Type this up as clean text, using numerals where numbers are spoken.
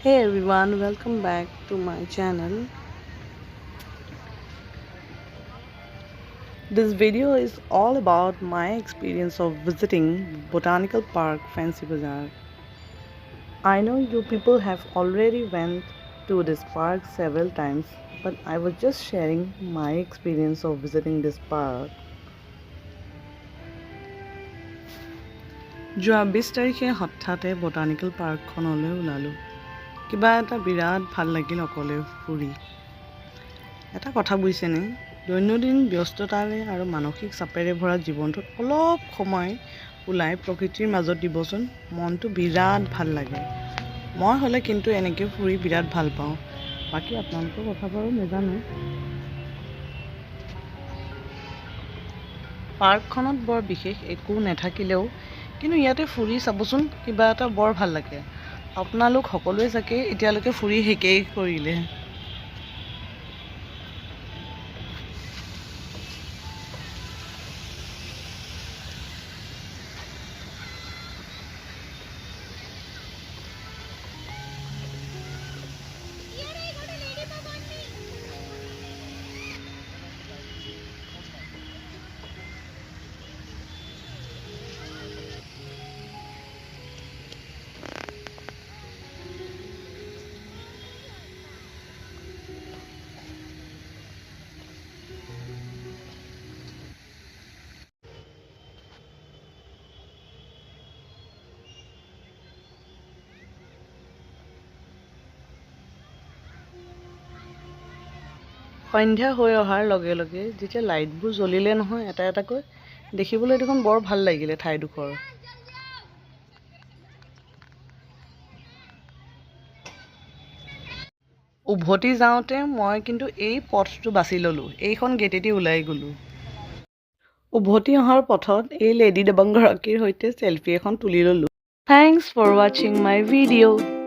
Hey everyone, welcome back to my channel. This video is all about my experience of visiting Botanical Park Fancy Bazaar. I know you people have already went to this park several times, but I was just sharing my experience of visiting this park. যোৱা 20 তাৰিখে হঠাতে botanical পাৰ্কখনলৈ ওলালোঁ। কিবা এটা বিৰাট ভাল লাগিল অকলে ফুৰি। এটা কথা বুজিছেনে, দৈনন্দিন ব্যস্ততাৰে আৰু মানসিক চাপেৰে ভৰা জীৱনটোত অলপ সময় ওলাই প্ৰকৃতিৰ মাজত দিবচোন, মনটো বিৰাট ভাল লাগে। মই হ'লে কিন্তু এনেকৈ ফুৰি বিৰাট ভাল পাওঁ। বাকী আপোনালোকৰ কথা বাৰু নাজানো। পাৰ্কখনত বৰ বিশেষ একো নাথাকিলেও কিন্তু ইয়াতে ফুৰি চাবচোন, কিবা এটা বৰ ভাল লাগে। আপোনালোক সকলোৱে চাগে এতিয়ালৈকে ফুৰি শেষেই কৰিলে। সন্ধ্যা হৈ অহাৰ লগে লগে যেতিয়া লাইটবোৰ জ্বলিলে নহয় এটা এটাকৈ, দেখিবলৈ দেখোন বৰ ভাল লাগিলে ঠাইডোখৰ। উভতি যাওঁতে মই কিন্তু এই পথটো বাছি ল'লোঁ, এইখন গেটেদি ওলাই গ'লোঁ। উভতি অহাৰ পথত এই লেডি দবংগৰাকীৰ সৈতে চেলফি এখন তুলি ল'লোঁ। থেংকছ ফৰ ৱাচিং মাই ভিডিঅ'।